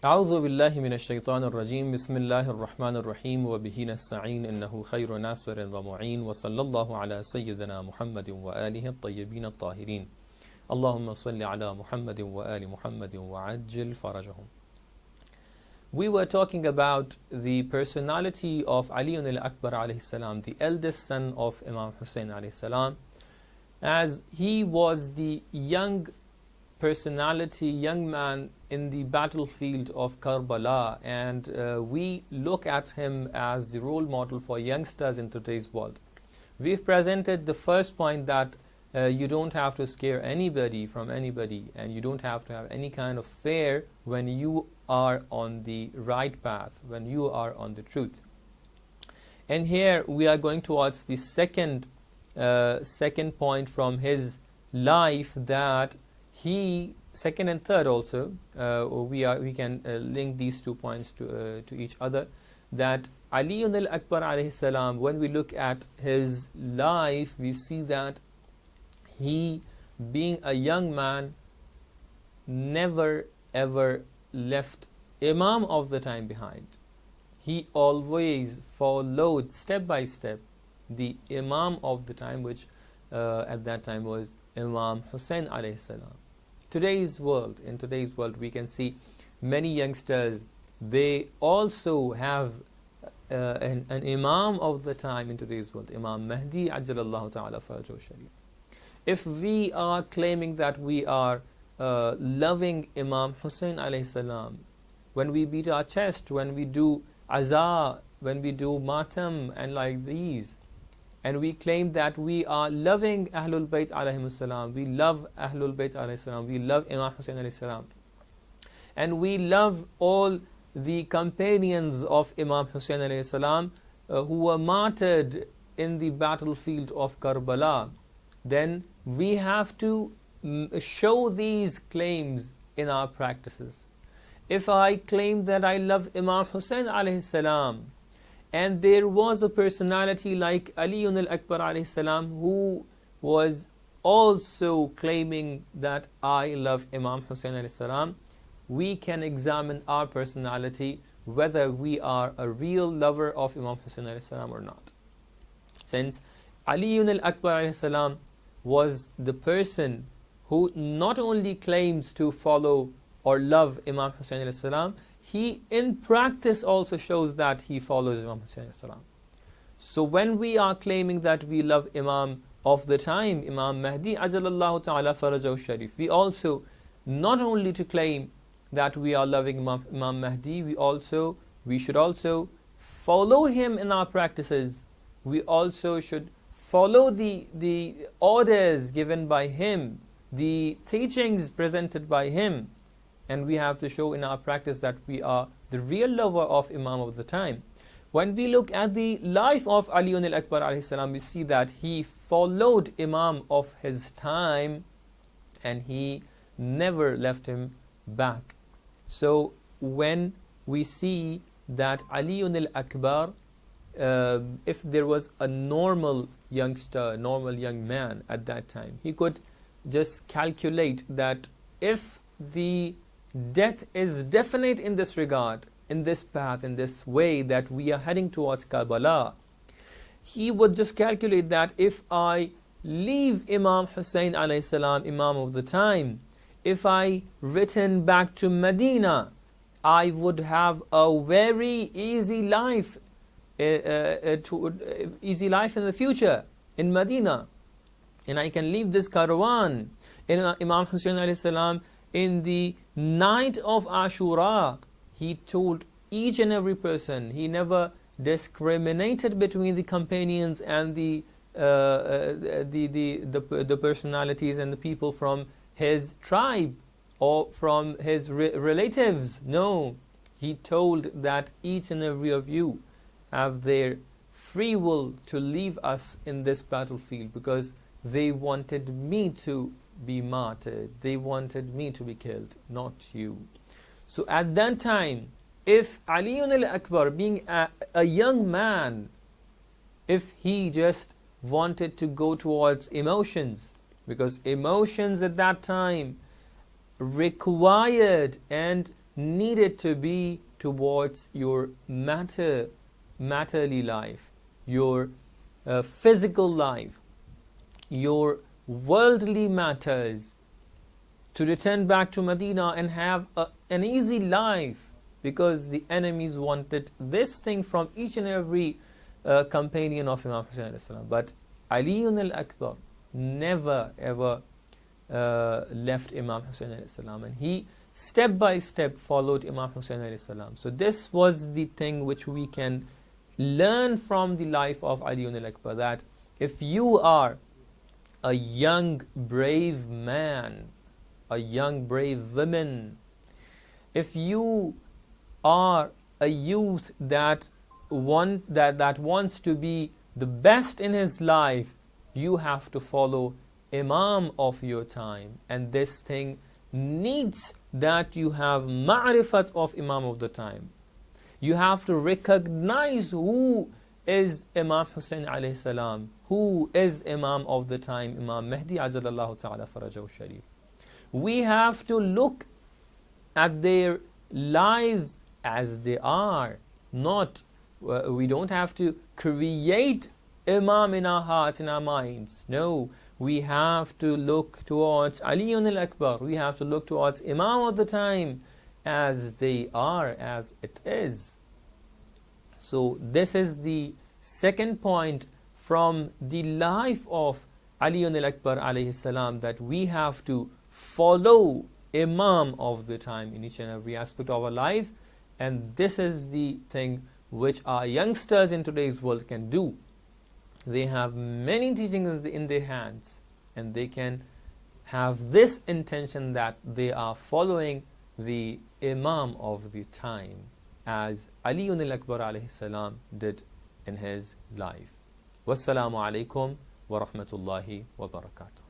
أعوذ بالله من الشيطان الرجيم بسم الله الرحمن الرحيم وبه نستعين إنه خير ناصر ومعين وصلى الله على سيدنا محمد وآله الطيبين الطاهرين اللهم صل على محمد وآل محمد وعجل فرجهم. We were talking about the personality of Ali al-Akbar alayhi salam, the eldest son of Imam Hussein alayhi salam, as he was the young personality, young man in the battlefield of Karbala, and we look at him as the role model for youngsters in today's world. We've presented the first point that you don't have to scare anybody from anybody, and you don't have to have any kind of fear when you are on the right path, when you are on the truth. And here we are going towards the second point from his life, that he, second and third also, we can link these 2 points to each other, that Ali al-Akbar alayhi salam, when we look at his life, we see that he, being a young man, never ever left Imam of the time behind. He always followed step by step the Imam of the time, which at that time was Imam Hussein alayhi salam. In today's world, we can see many youngsters, they also have an Imam of the time in today's world, Imam Mahdi Ajjalallahu Ta'ala Farajahu Sharif. If we are claiming that we are loving Imam Hussein alayhi salam, when we beat our chest, when we do azaa, when we do matam and like these, and we claim that we are loving Ahlul Bayt alayhimus salam, we love Ahlul Bayt alayhis salam, we love Imam Hussein alayhis salam, and we love all the companions of Imam Hussein alayhis salam who were martyred in the battlefield of Karbala, then we have to show these claims in our practices. If I claim that I love Imam Hussein alayhis salam, and there was a personality like Ali al-Akbar alayhi salam who was also claiming that I love Imam Hussein alayhi salam, we can examine our personality whether we are a real lover of Imam Hussein alayhi salam or not. Since Ali al-Akbar alayhi salam was the person who not only claims to follow or love Imam Hussein alayhi salam, he in practice also shows that he follows Imam Hussein alayhi salam. So when we are claiming that we love Imam of the time, Imam Mahdi Ajjalallahu Ta'ala Farajahu Sharif, we also not only to claim that we are loving Imam Mahdi, we should also follow him in our practices. We also should follow the orders given by him, the teachings presented by him, and we have to show in our practice that we are the real lover of Imam of the time. When we look at the life of Ali al-Akbar alayhi salam, we see that he followed Imam of his time and he never left him back. So when we see that Ali al-Akbar, if there was a normal youngster, normal young man at that time, he could just calculate that if the death is definite in this regard, in this path, in this way that we are heading towards Karbala, he would just calculate that if I leave Imam Hussein alayhi salam, Imam of the time, if I return back to Medina, I would have a very easy life, easy life in the future in Medina, and I can leave this caravan. And Imam Hussein alayhi salam, in the night of Ashura, he told each and every person, he never discriminated between the companions and the personalities and the people from his tribe or from his relatives. No, he told that each and every of you have their free will to leave us in this battlefield, because they wanted me to be martyred, they wanted me to be killed, not you. So at that time, if Ali al-Akbar, being a young man, if he just wanted to go towards emotions, because emotions at that time required and needed to be towards your matterly life, your physical life, your worldly matters, to return back to Medina and have an easy life, because the enemies wanted this thing from each and every companion of Imam Hussain alayhi salam. But Ali al-Akbar never ever left Imam Hussain alayhi salam, and he step by step followed Imam Hussain alayhi salam. So this was the thing which we can learn from the life of Ali al-Akbar, that if you are a young brave man, a young brave woman, if you are a youth that wants to be the best in his life, you have to follow Imam of your time. And this thing needs that you have ma'rifat of Imam of the time. You have to recognize who is Imam Hussain alayhi salam, who is Imam of the time, Imam Mahdi ajalallahu ta'ala farajahu sharif. We have to look at their lives as they are, not we don't have to create Imam in our hearts, in our minds. No, we have to look towards Ali al-Akbar, we have to look towards Imam of the time as they are, as it is. So this is the second point from the life of Ali al-Akbar alayhi salam, that we have to follow Imam of the time in each and every aspect of our life. And this is the thing which our youngsters in today's world can do. They have many teachings in their hands, and they can have this intention that they are following the Imam of the time, as Ali al-Akbar alayhi salam did in his life. Wassalamu alaikum wa rahmatullahi wa barakatuh.